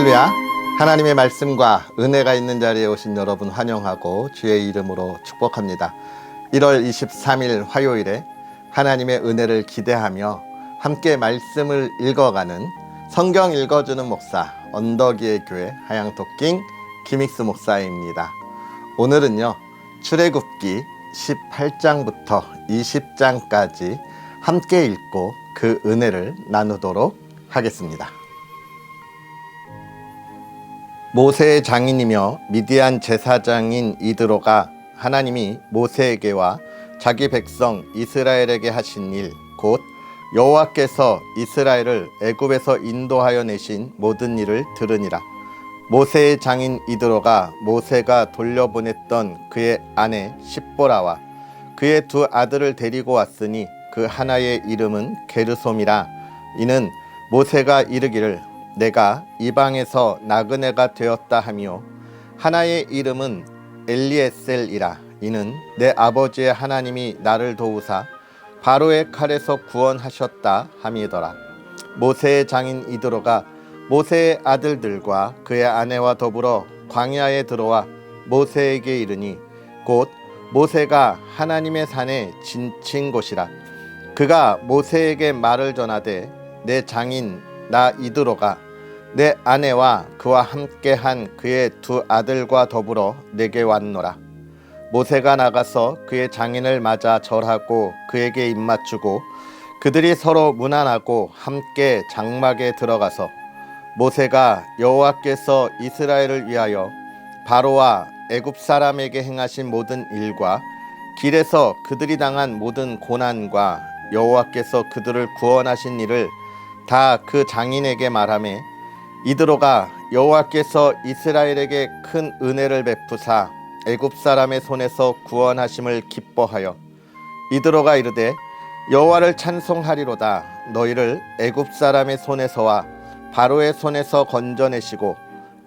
할렐루야. 하나님의 말씀과 은혜가 있는 자리에 오신 여러분 환영하고 주의 이름으로 축복합니다. 1월 23일 화요일에 하나님의 은혜를 기대하며 함께 말씀을 읽어가는 성경 읽어주는 목사 언덕위의 교회 하양토킹 김익수 목사입니다. 오늘은요, 출애굽기 18장부터 20장까지 함께 읽고 그 은혜를 나누도록 하겠습니다. 모세의 장인이며 미디안 제사장인 이드로가 하나님이 모세에게와 자기 백성 이스라엘에게 하신 일, 곧 여호와께서 이스라엘을 애굽에서 인도하여 내신 모든 일을 들으니라. 모세의 장인 이드로가 모세가 돌려보냈던 그의 아내 십보라와 그의 두 아들을 데리고 왔으니 그 하나의 이름은 게르솜이라. 이는 모세가 이르기를 내가 이방에서 나그네가 되었다 하며 하나의 이름은 엘리에셀이라. 이는 내 아버지의 하나님이 나를 도우사 바로의 칼에서 구원하셨다 함이더라. 모세의 장인 이드로가 모세의 아들들과 그의 아내와 더불어 광야에 들어와 모세에게 이르니 곧 모세가 하나님의 산에 진친 곳이라. 그가 모세에게 말을 전하되 내 장인 나 이드로가 내 아내와 그와 함께한 그의 두 아들과 더불어 내게 왔노라. 모세가 나가서 그의 장인을 맞아 절하고 그에게 입맞추고 그들이 서로 문안하고 함께 장막에 들어가서 모세가 여호와께서 이스라엘을 위하여 바로와 애굽 사람에게 행하신 모든 일과 길에서 그들이 당한 모든 고난과 여호와께서 그들을 구원하신 일을 다 그 장인에게 말하매 이드로가 여호와께서 이스라엘에게 큰 은혜를 베푸사 애굽 사람의 손에서 구원하심을 기뻐하여 이드로가 이르되 여호와를 찬송하리로다. 너희를 애굽 사람의 손에서와 바로의 손에서 건져내시고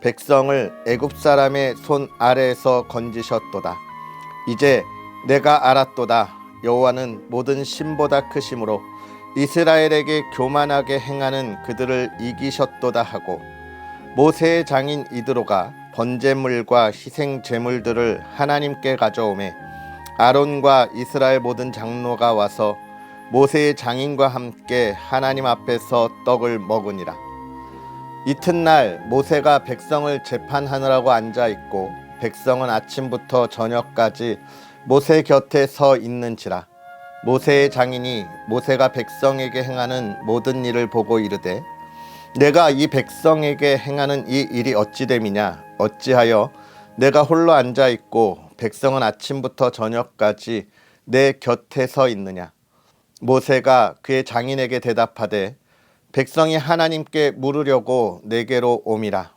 백성을 애굽 사람의 손 아래에서 건지셨도다. 이제 내가 알았도다. 여호와는 모든 신보다 크심으로 이스라엘에게 교만하게 행하는 그들을 이기셨도다 하고 모세의 장인 이드로가 번제물과 희생 제물들을 하나님께 가져오매 아론과 이스라엘 모든 장로가 와서 모세의 장인과 함께 하나님 앞에서 떡을 먹으니라. 이튿날 모세가 백성을 재판하느라고 앉아있고 백성은 아침부터 저녁까지 모세 곁에 서 있는지라. 모세의 장인이 모세가 백성에게 행하는 모든 일을 보고 이르되 내가 이 백성에게 행하는 이 일이 어찌됨이냐. 어찌하여 내가 홀로 앉아있고 백성은 아침부터 저녁까지 내 곁에 서 있느냐. 모세가 그의 장인에게 대답하되 백성이 하나님께 물으려고 내게로 옴이라.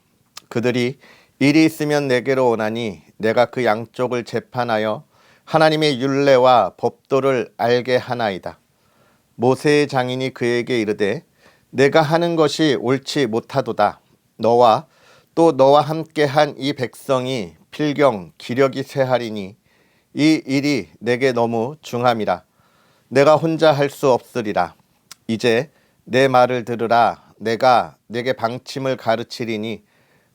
그들이 일이 있으면 내게로 오나니 내가 그 양쪽을 재판하여 하나님의 율례와 법도를 알게 하나이다. 모세의 장인이 그에게 이르되 내가 하는 것이 옳지 못하도다. 너와 또 너와 함께한 이 백성이 필경 기력이 쇠하리니 이 일이 내게 너무 중함이라. 내가 혼자 할 수 없으리라. 이제 내 말을 들으라. 내가 내게 방침을 가르치리니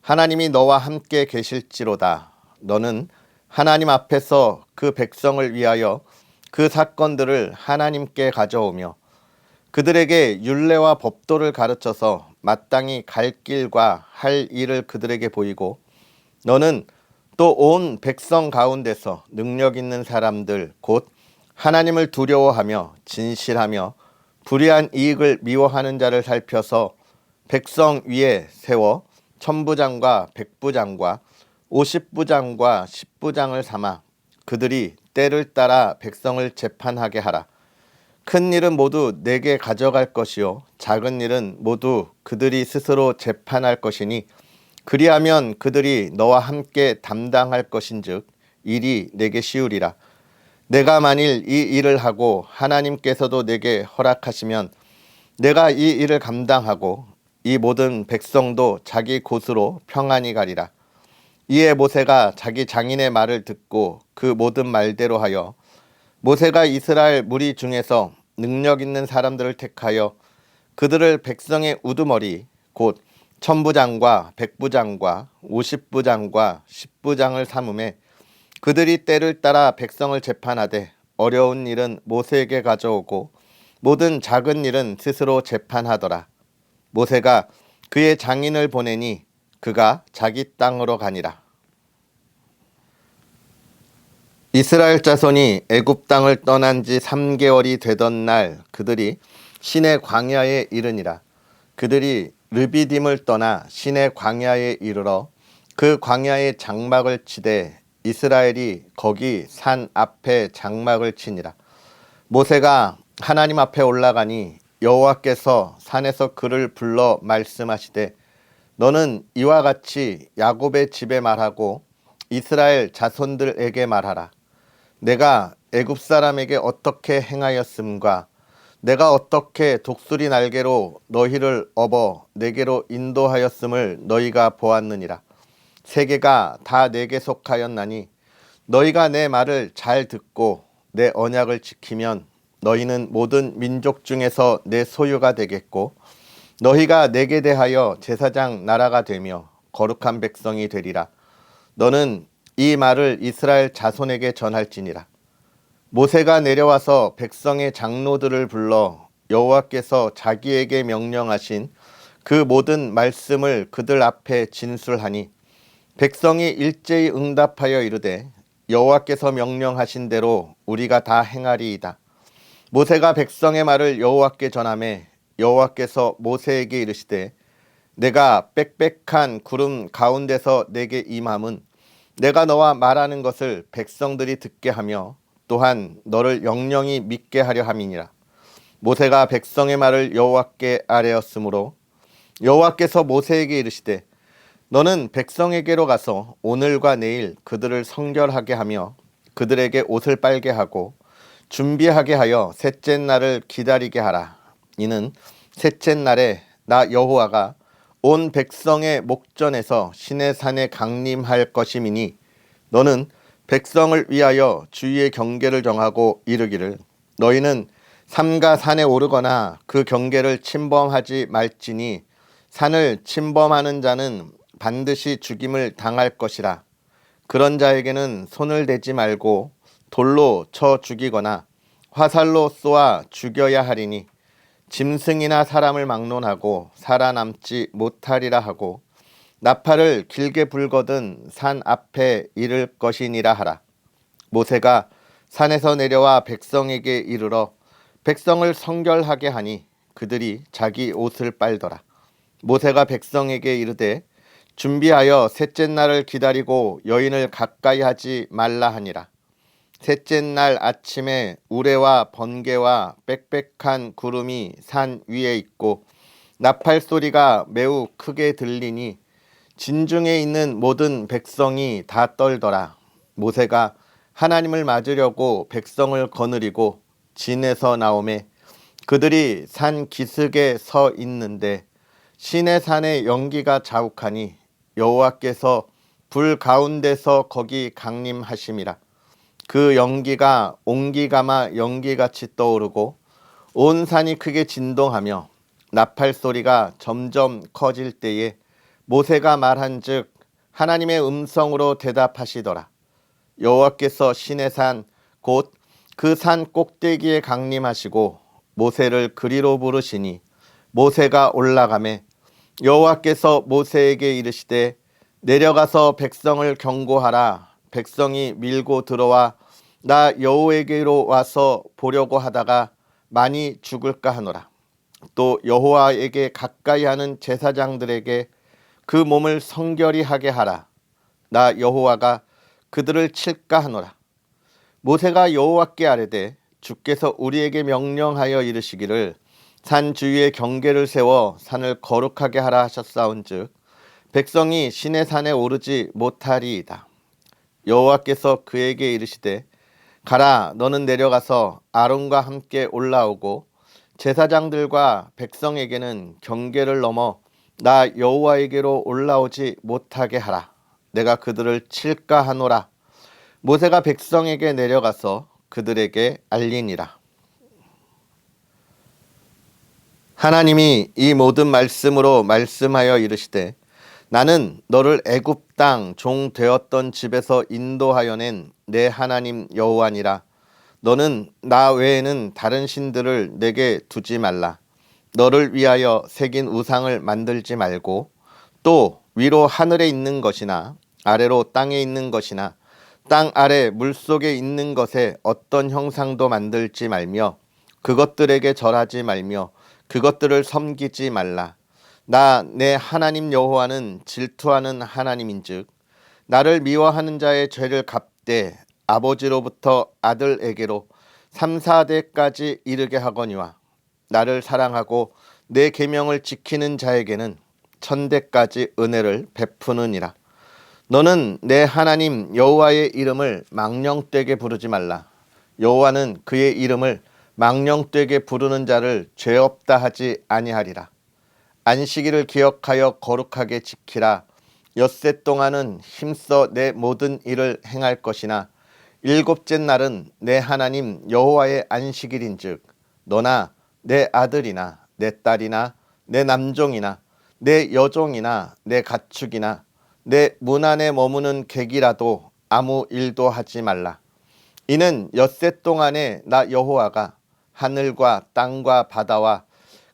하나님이 너와 함께 계실지로다. 너는 하나님 앞에서 그 백성을 위하여 그 사건들을 하나님께 가져오며 그들에게 율례와 법도를 가르쳐서 마땅히 갈 길과 할 일을 그들에게 보이고 너는 또 온 백성 가운데서 능력 있는 사람들 곧 하나님을 두려워하며 진실하며 불의한 이익을 미워하는 자를 살펴서 백성 위에 세워 천부장과 백부장과 50부장과 10부장을 삼아 그들이 때를 따라 백성을 재판하게 하라. 큰 일은 모두 내게 가져갈 것이요 작은 일은 모두 그들이 스스로 재판할 것이니 그리하면 그들이 너와 함께 담당할 것인즉 일이 내게 쉬우리라. 내가 만일 이 일을 하고 하나님께서도 내게 허락하시면 내가 이 일을 감당하고 이 모든 백성도 자기 곳으로 평안히 가리라. 이에 모세가 자기 장인의 말을 듣고 그 모든 말대로 하여 모세가 이스라엘 무리 중에서 능력 있는 사람들을 택하여 그들을 백성의 우두머리 곧 천부장과 백부장과 50부장과 10부장을 삼음에 그들이 때를 따라 백성을 재판하되 어려운 일은 모세에게 가져오고 모든 작은 일은 스스로 재판하더라. 모세가 그의 장인을 보내니 그가 자기 땅으로 가니라. 이스라엘 자손이 애굽 땅을 떠난 지 3개월이 되던 날 그들이 시내 광야에 이르니라. 그들이 르비딤을 떠나 시내 광야에 이르러 그 광야에 장막을 치되 이스라엘이 거기 산 앞에 장막을 치니라. 모세가 하나님 앞에 올라가니 여호와께서 산에서 그를 불러 말씀하시되 너는 이와 같이 야곱의 집에 말하고 이스라엘 자손들에게 말하라. 내가 애굽 사람에게 어떻게 행하였음과 내가 어떻게 독수리 날개로 너희를 업어 내게로 인도하였음을 너희가 보았느니라. 세계가 다 내게 속하였나니 너희가 내 말을 잘 듣고 내 언약을 지키면 너희는 모든 민족 중에서 내 소유가 되겠고 너희가 내게 대하여 제사장 나라가 되며 거룩한 백성이 되리라. 너는 이 말을 이스라엘 자손에게 전할지니라. 모세가 내려와서 백성의 장로들을 불러 여호와께서 자기에게 명령하신 그 모든 말씀을 그들 앞에 진술하니 백성이 일제히 응답하여 이르되 여호와께서 명령하신 대로 우리가 다 행하리이다. 모세가 백성의 말을 여호와께 전하매 여호와께서 모세에게 이르시되 내가 빽빽한 구름 가운데서 내게 임함은 내가 너와 말하는 것을 백성들이 듣게 하며 또한 너를 영영히 믿게 하려 함이니라. 모세가 백성의 말을 여호와께 아뢰었으므로 여호와께서 모세에게 이르시되 너는 백성에게로 가서 오늘과 내일 그들을 성결하게 하며 그들에게 옷을 빨게 하고 준비하게 하여 셋째 날을 기다리게 하라. 이는 셋째 날에 나 여호와가 온 백성의 목전에서 시내산에 강림할 것임이니 너는 백성을 위하여 주의의 경계를 정하고 이르기를 너희는 삼가 산에 오르거나 그 경계를 침범하지 말지니 산을 침범하는 자는 반드시 죽임을 당할 것이라. 그런 자에게는 손을 대지 말고 돌로 쳐 죽이거나 화살로 쏘아 죽여야 하리니 짐승이나 사람을 막론하고 살아남지 못하리라 하고 나팔을 길게 불거든 산 앞에 이를 것이니라 하라. 모세가 산에서 내려와 백성에게 이르러 백성을 성결하게 하니 그들이 자기 옷을 빨더라. 모세가 백성에게 이르되 준비하여 셋째 날을 기다리고 여인을 가까이 하지 말라 하니라. 셋째 날 아침에 우레와 번개와 빽빽한 구름이 산 위에 있고 나팔 소리가 매우 크게 들리니 진중에 있는 모든 백성이 다 떨더라. 모세가 하나님을 맞으려고 백성을 거느리고 진에서 나오매 그들이 산 기슭에 서 있는데 시내산의 연기가 자욱하니 여호와께서 불 가운데서 거기 강림하심이라. 그 연기가 옹기가마 연기같이 떠오르고 온 산이 크게 진동하며 나팔 소리가 점점 커질 때에 모세가 말한즉 하나님의 음성으로 대답하시더라. 여호와께서 시내산 곧 그 산 꼭대기에 강림하시고 모세를 그리로 부르시니 모세가 올라가매 여호와께서 모세에게 이르시되 내려가서 백성을 경고하라. 백성이 밀고 들어와 나 여호와에게로 와서 보려고 하다가 많이 죽을까 하노라. 또 여호와에게 가까이 하는 제사장들에게 그 몸을 성결히 하게 하라. 나 여호와가 그들을 칠까 하노라. 모세가 여호와께 아뢰되 주께서 우리에게 명령하여 이르시기를 산 주위에 경계를 세워 산을 거룩하게 하라 하셨사온즉 백성이 시내산에 오르지 못하리이다. 여호와께서 그에게 이르시되 가라. 너는 내려가서 아론과 함께 올라오고 제사장들과 백성에게는 경계를 넘어 나 여호와에게로 올라오지 못하게 하라. 내가 그들을 칠까 하노라. 모세가 백성에게 내려가서 그들에게 알리니라. 하나님이 이 모든 말씀으로 말씀하여 이르시되 나는 너를 애굽 땅 종 되었던 집에서 인도하여 낸 내 하나님 여호와니라. 너는 나 외에는 다른 신들을 내게 두지 말라. 너를 위하여 새긴 우상을 만들지 말고 또 위로 하늘에 있는 것이나 아래로 땅에 있는 것이나 땅 아래 물속에 있는 것에 어떤 형상도 만들지 말며 그것들에게 절하지 말며 그것들을 섬기지 말라. 나 내 하나님 여호와는 질투하는 하나님인즉 나를 미워하는 자의 죄를 갚되 아버지로부터 아들에게로 3, 4대까지 이르게 하거니와 나를 사랑하고 내 계명을 지키는 자에게는 1000대까지 은혜를 베푸느니라. 너는 내 하나님 여호와의 이름을 망령되게 부르지 말라. 여호와는 그의 이름을 망령되게 부르는 자를 죄 없다 하지 아니하리라. 안식일을 기억하여 거룩하게 지키라. 엿새 동안은 힘써 내 모든 일을 행할 것이나 일곱째 날은 내 하나님 여호와의 안식일인즉 너나 내 아들이나 내 딸이나 내 남종이나 내 여종이나 내 가축이나 내 문 안에 머무는 객이라도 아무 일도 하지 말라. 이는 엿새 동안에 나 여호와가 하늘과 땅과 바다와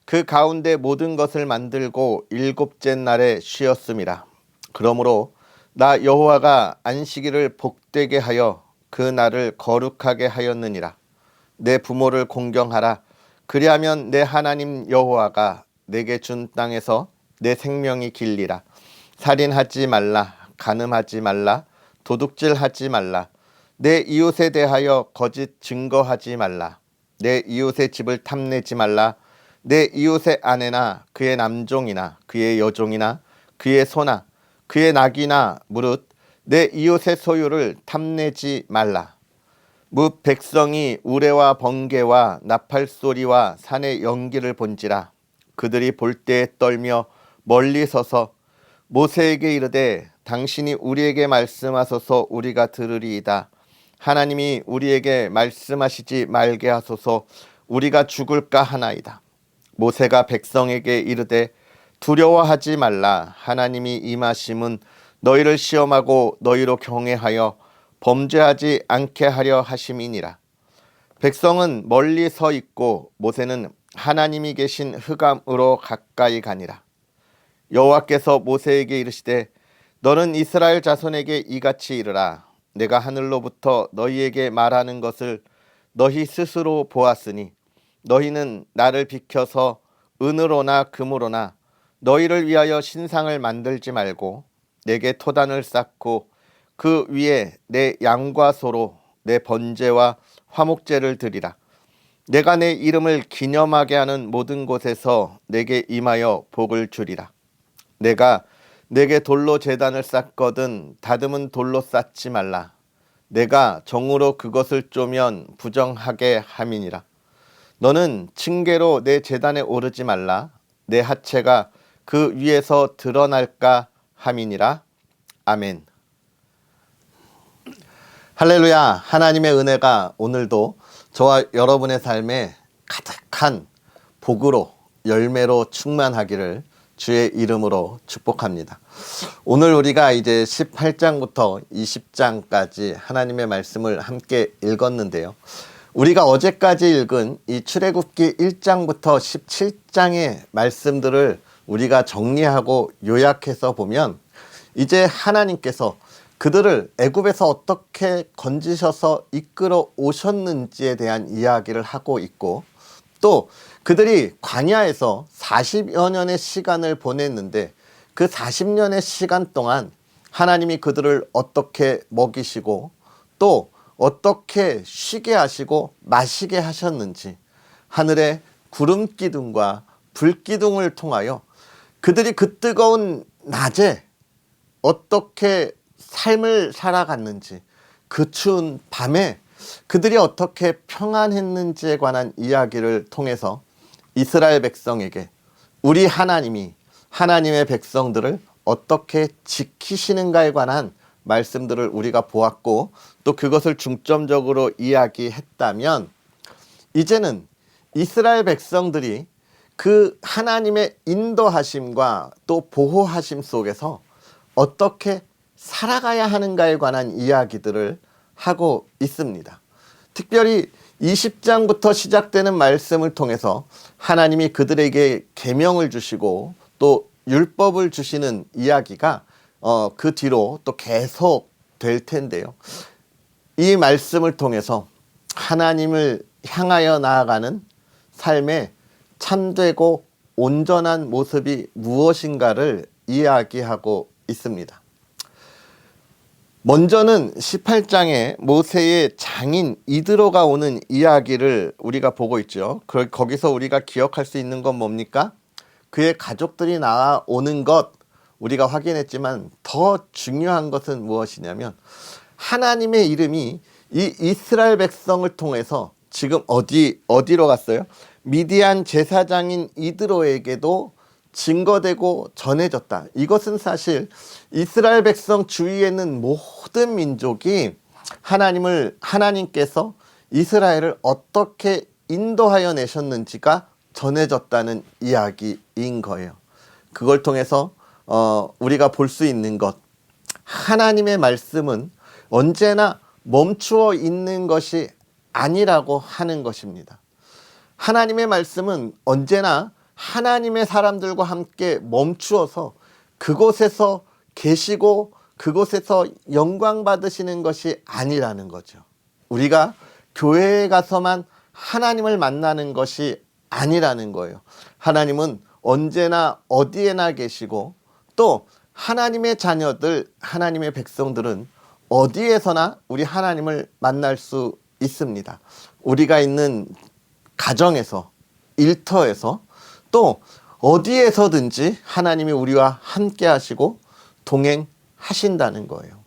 그 가운데 모든 것을 만들고 일곱째 날에 쉬었음이라. 그러므로 나 여호와가 안식일을 복되게 하여 그 날을 거룩하게 하였느니라. 내 부모를 공경하라. 그리하면 내 하나님 여호와가 내게 준 땅에서 내 생명이 길리라. 살인하지 말라. 간음하지 말라. 도둑질하지 말라. 내 이웃에 대하여 거짓 증거하지 말라. 내 이웃의 집을 탐내지 말라. 내 이웃의 아내나 그의 남종이나 그의 여종이나 그의 소나 그의 낙이나 무릇 내 이웃의 소유를 탐내지 말라. 뭇 백성이 우레와 번개와 나팔 소리와 산의 연기를 본지라. 그들이 볼 때에 떨며 멀리 서서 모세에게 이르되 당신이 우리에게 말씀하소서 우리가 들으리이다. 하나님이 우리에게 말씀하시지 말게 하소서 우리가 죽을까 하나이다. 모세가 백성에게 이르되 두려워하지 말라. 하나님이 임하심은 너희를 시험하고 너희로 경외하여 범죄하지 않게 하려 하심이니라. 백성은 멀리 서 있고 모세는 하나님이 계신 흑암으로 가까이 가니라. 여호와께서 모세에게 이르시되 너는 이스라엘 자손에게 이같이 이르라. 내가 하늘로부터 너희에게 말하는 것을 너희 스스로 보았으니 너희는 나를 비켜서 은으로나 금으로나 너희를 위하여 신상을 만들지 말고 내게 토단을 쌓고 그 위에 내 양과 소로 내 번제와 화목제를 드리라. 내가 내 이름을 기념하게 하는 모든 곳에서 내게 임하여 복을 주리라. 내가 내게 돌로 제단을 쌓거든 다듬은 돌로 쌓지 말라. 내가 정으로 그것을 쪼면 부정하게 함이니라. 너는 층계로 내 제단에 오르지 말라. 내 하체가 그 위에서 드러날까 함이니라. 아멘. 할렐루야. 하나님의 은혜가 오늘도 저와 여러분의 삶에 가득한 복으로 열매로 충만하기를 주의 이름으로 축복합니다. 오늘 우리가 이제 18장부터 20장까지 하나님의 말씀을 함께 읽었는데요. 우리가 어제까지 읽은 이 출애굽기 1장부터 17장의 말씀들을 우리가 정리하고 요약해서 보면 이제 하나님께서 그들을 애굽에서 어떻게 건지셔서 이끌어 오셨는지에 대한 이야기를 하고 있고 또 그들이 광야에서 40여 년의 시간을 보냈는데 그 40년의 시간 동안 하나님이 그들을 어떻게 먹이시고 또 어떻게 쉬게 하시고 마시게 하셨는지 하늘의 구름 기둥과 불 기둥을 통하여 그들이 그 뜨거운 낮에 어떻게 삶을 살아갔는지 그 추운 밤에 그들이 어떻게 평안했는지에 관한 이야기를 통해서 이스라엘 백성에게 우리 하나님이 하나님의 백성들을 어떻게 지키시는가에 관한 말씀들을 우리가 보았고 또 그것을 중점적으로 이야기했다면 이제는 이스라엘 백성들이 그 하나님의 인도하심과 또 보호하심 속에서 어떻게 살아가야 하는가에 관한 이야기들을 하고 있습니다. 특별히 20장부터 시작되는 말씀을 통해서 하나님이 그들에게 계명을 주시고 또 율법을 주시는 이야기가 그 뒤로 또 계속 될 텐데요. 이 말씀을 통해서 하나님을 향하여 나아가는 삶의 참되고 온전한 모습이 무엇인가를 이야기하고 있습니다. 먼저는 18장에 모세의 장인 이드로가 오는 이야기를 우리가 보고 있죠. 거기서 우리가 기억할 수 있는 건 뭡니까? 그의 가족들이 나오는 것 우리가 확인했지만 더 중요한 것은 무엇이냐면 하나님의 이름이 이 이스라엘 백성을 통해서 지금 어디로 갔어요? 미디안 제사장인 이드로에게도 증거되고 전해졌다. 이것은 사실 이스라엘 백성 주위에 있는 모든 민족이 하나님께서 이스라엘을 어떻게 인도하여 내셨는지가 전해졌다는 이야기인 거예요. 그걸 통해서 우리가 볼 수 있는 것, 하나님의 말씀은 언제나 멈추어 있는 것이 아니라고 하는 것입니다. 하나님의 말씀은 언제나 하나님의 사람들과 함께 멈추어서 그곳에서 계시고 그곳에서 영광 받으시는 것이 아니라는 거죠. 우리가 교회에 가서만 하나님을 만나는 것이 아니라는 거예요. 하나님은 언제나 어디에나 계시고 또 하나님의 자녀들, 하나님의 백성들은 어디에서나 우리 하나님을 만날 수 있습니다. 우리가 있는 가정에서, 일터에서 또 어디에서든지 하나님이 우리와 함께 하시고 동행하신다는 거예요.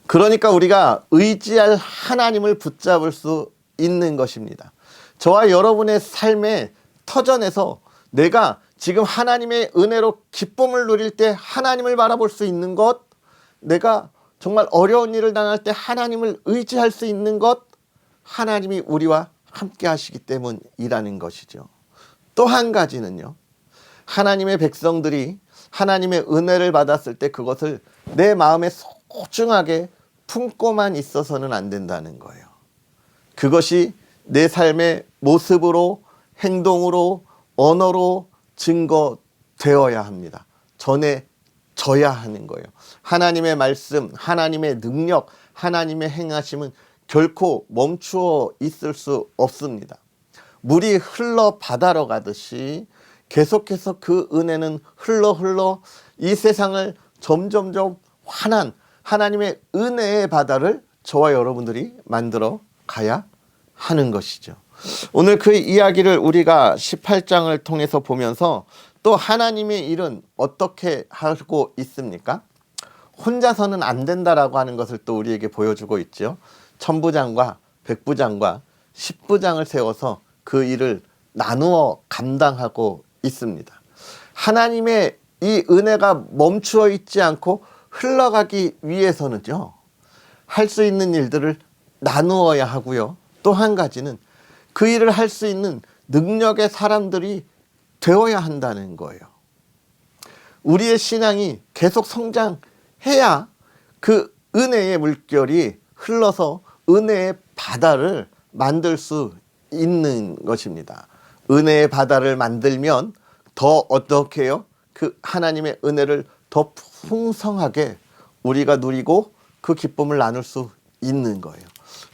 그러니까 우리가 의지할 하나님을 붙잡을 수 있는 것입니다. 저와 여러분의 삶의 터전에서 내가 지금 하나님의 은혜로 기쁨을 누릴 때 하나님을 바라볼 수 있는 것, 내가 정말 어려운 일을 당할 때 하나님을 의지할 수 있는 것, 하나님이 우리와 함께 하시기 때문이라는 것이죠. 또 한 가지는요, 하나님의 백성들이 하나님의 은혜를 받았을 때 그것을 내 마음에 소중하게 품고만 있어서는 안 된다는 거예요. 그것이 내 삶의 모습으로, 행동으로, 언어로 증거되어야 합니다. 전해져야 하는 거예요. 하나님의 말씀, 하나님의 능력, 하나님의 행하심은 결코 멈추어 있을 수 없습니다. 물이 흘러 바다로 가듯이 계속해서 그 은혜는 흘러 이 세상을 점점점 환한 하나님의 은혜의 바다를 저와 여러분들이 만들어 가야 하는 것이죠. 오늘 그 이야기를 우리가 18장을 통해서 보면서 또 하나님의 일은 어떻게 하고 있습니까? 혼자서는 안 된다라고 하는 것을 또 우리에게 보여주고 있죠. 천부장과 백부장과 십부장을 세워서 그 일을 나누어 감당하고 있습니다. 하나님의 이 은혜가 멈추어 있지 않고 흘러가기 위해서는요, 할 수 있는 일들을 나누어야 하고요. 또 한 가지는 그 일을 할 수 있는 능력의 사람들이 되어야 한다는 거예요. 우리의 신앙이 계속 성장해야 그 은혜의 물결이 흘러서 은혜의 바다를 만들 수 있는 것입니다. 은혜의 바다를 만들면 더 어떻게 해요? 그 하나님의 은혜를 더 풍성하게 우리가 누리고 그 기쁨을 나눌 수 있는 거예요.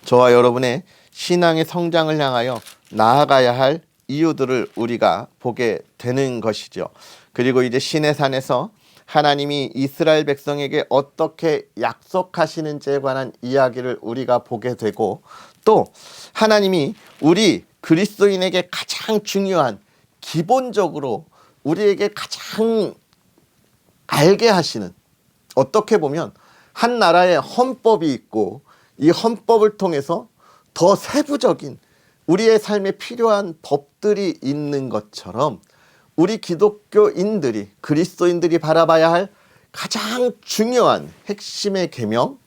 저와 여러분의 신앙의 성장을 향하여 나아가야 할 이유들을 우리가 보게 되는 것이죠. 그리고 이제 시내산에서 하나님이 이스라엘 백성에게 어떻게 약속하시는지에 관한 이야기를 우리가 보게 되고, 또 하나님이 우리 그리스도인에게 가장 중요한, 기본적으로 우리에게 가장 알게 하시는, 어떻게 보면 한 나라의 헌법이 있고 이 헌법을 통해서 더 세부적인 우리의 삶에 필요한 법들이 있는 것처럼 우리 기독교인들이, 그리스도인들이 바라봐야 할 가장 중요한 핵심의 계명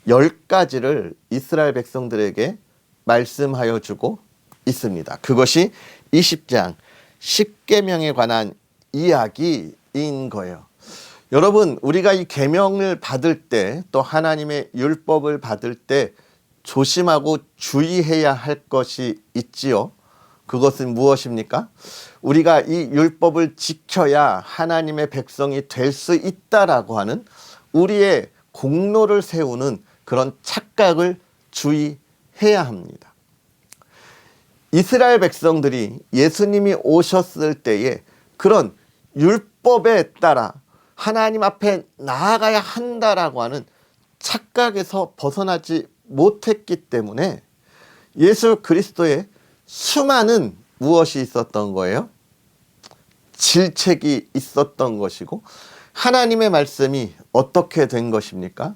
10가지를 이스라엘 백성들에게 말씀하여 주고 있습니다. 그것이 20장 십계명에 관한 이야기인 거예요. 여러분, 우리가 이 계명을 받을 때, 또 하나님의 율법을 받을 때 조심하고 주의해야 할 것이 있지요. 그것은 무엇입니까? 우리가 이 율법을 지켜야 하나님의 백성이 될 수 있다라고 하는 우리의 공로를 세우는 그런 착각을 주의해야 합니다. 이스라엘 백성들이 예수님이 오셨을 때에 그런 율법에 따라 하나님 앞에 나아가야 한다라고 하는 착각에서 벗어나지 못했기 때문에 예수 그리스도의 수많은 무엇이 있었던 거예요? 질책이 있었던 것이고, 하나님의 말씀이 어떻게 된 것입니까?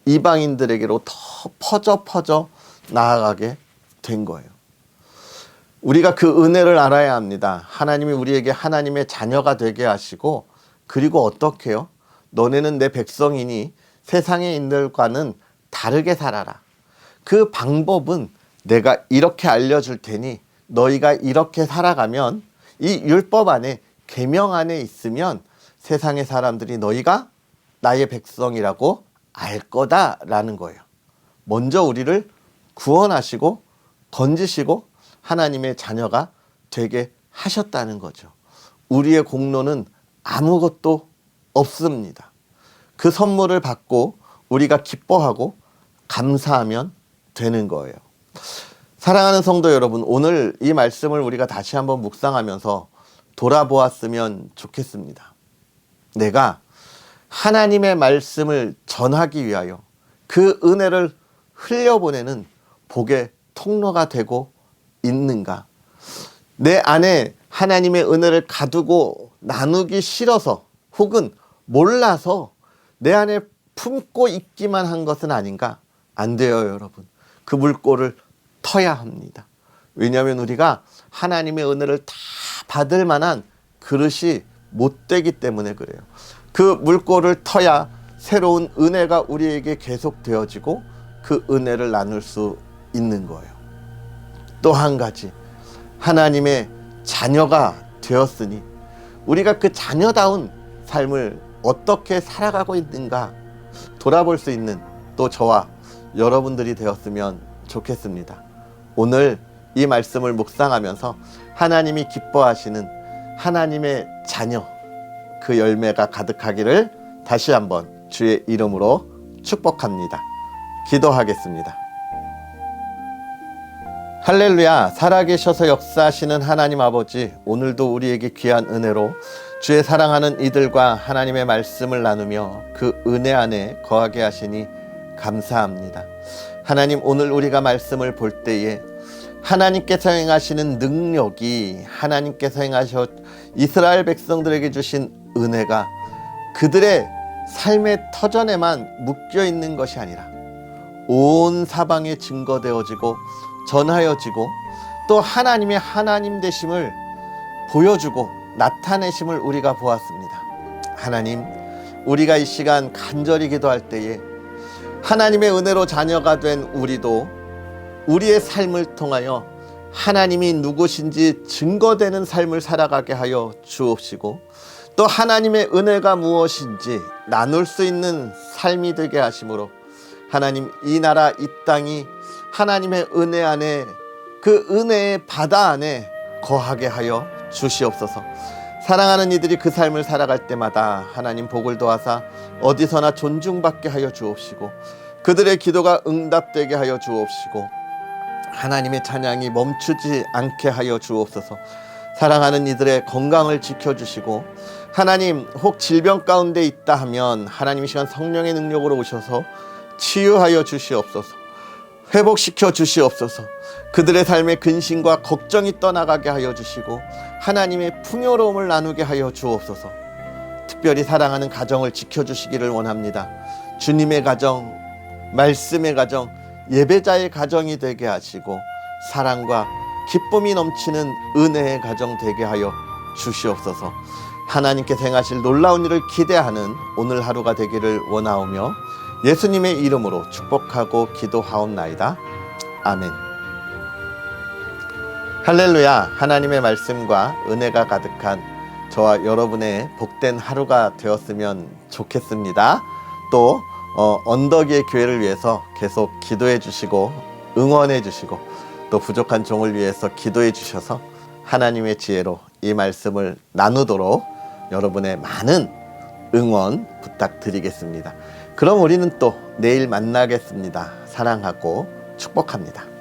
이방인들에게로 더 퍼져 나아가게 된 거예요. 우리가 그 은혜를 알아야 합니다. 하나님이 우리에게 하나님의 자녀가 되게 하시고, 그리고 어떻게 해요? 너네는 내 백성이니 세상의 인들과는 다르게 살아라. 그 방법은 내가 이렇게 알려줄 테니 너희가 이렇게 살아가면, 이 율법 안에, 계명 안에 있으면 세상의 사람들이 너희가 나의 백성이라고 알 거다라는 거예요. 먼저 우리를 구원하시고 건지시고 하나님의 자녀가 되게 하셨다는 거죠. 우리의 공로는 아무것도 없습니다. 그 선물을 받고 우리가 기뻐하고 감사하면 되는 거예요. 사랑하는 성도 여러분, 오늘 이 말씀을 우리가 다시 한번 묵상하면서 돌아보았으면 좋겠습니다. 내가 하나님의 말씀을 전하기 위하여 그 은혜를 흘려보내는 복의 통로가 되고 있는가? 내 안에 하나님의 은혜를 가두고 나누기 싫어서, 혹은 몰라서 내 안에 품고 있기만 한 것은 아닌가? 안 돼요, 여러분. 그 물꼬를 터야 합니다. 왜냐하면 우리가 하나님의 은혜를 다 받을 만한 그릇이 못 되기 때문에 그래요. 그 물꼬를 터야 새로운 은혜가 우리에게 계속 되어지고 그 은혜를 나눌 수 있는 거예요. 또 한 가지, 하나님의 자녀가 되었으니 우리가 그 자녀다운 삶을 어떻게 살아가고 있는가 돌아볼 수 있는 또 저와 여러분들이 되었으면 좋겠습니다. 오늘 이 말씀을 묵상하면서 하나님이 기뻐하시는 하나님의 자녀, 그 열매가 가득하기를 다시 한번 주의 이름으로 축복합니다. 기도하겠습니다. 할렐루야. 살아계셔서 역사하시는 하나님 아버지, 오늘도 우리에게 귀한 은혜로 주의 사랑하는 이들과 하나님의 말씀을 나누며 그 은혜 안에 거하게 하시니 감사합니다. 하나님, 오늘 우리가 말씀을 볼 때에 하나님께서 행하시는 능력이, 하나님께서 행하셔 이스라엘 백성들에게 주신 은혜가 그들의 삶의 터전에만 묶여 있는 것이 아니라 온 사방에 증거되어지고 전하여지고, 또 하나님의 하나님 되심을 보여주고 나타내심을 우리가 보았습니다. 하나님, 우리가 이 시간 간절히 기도할 때에 하나님의 은혜로 자녀가 된 우리도 우리의 삶을 통하여 하나님이 누구신지 증거되는 삶을 살아가게 하여 주옵시고, 또 하나님의 은혜가 무엇인지 나눌 수 있는 삶이 되게 하심으로, 하나님, 이 나라 이 땅이 하나님의 은혜 안에, 그 은혜의 바다 안에 거하게 하여 주시옵소서. 사랑하는 이들이 그 삶을 살아갈 때마다 하나님 복을 도하사 어디서나 존중받게 하여 주옵시고, 그들의 기도가 응답되게 하여 주옵시고, 하나님의 찬양이 멈추지 않게 하여 주옵소서. 사랑하는 이들의 건강을 지켜주시고, 하나님, 혹 질병 가운데 있다 하면 하나님 이 시간 성령의 능력으로 오셔서 치유하여 주시옵소서. 회복시켜 주시옵소서. 그들의 삶의 근심과 걱정이 떠나가게 하여 주시고 하나님의 풍요로움을 나누게 하여 주옵소서. 특별히 사랑하는 가정을 지켜주시기를 원합니다. 주님의 가정, 말씀의 가정, 예배자의 가정이 되게 하시고 사랑과 기쁨이 넘치는 은혜의 가정 되게 하여 주시옵소서. 하나님께서 행하실 놀라운 일을 기대하는 오늘 하루가 되기를 원하오며 예수님의 이름으로 축복하고 기도하옵나이다. 아멘. 할렐루야. 하나님의 말씀과 은혜가 가득한 저와 여러분의 복된 하루가 되었으면 좋겠습니다. 또 언덕 위의 교회를 위해서 계속 기도해 주시고 응원해 주시고 또 부족한 종을 위해서 기도해 주셔서 하나님의 지혜로 이 말씀을 나누도록 여러분의 많은 응원 부탁드리겠습니다. 그럼 우리는 또 내일 만나겠습니다. 사랑하고 축복합니다.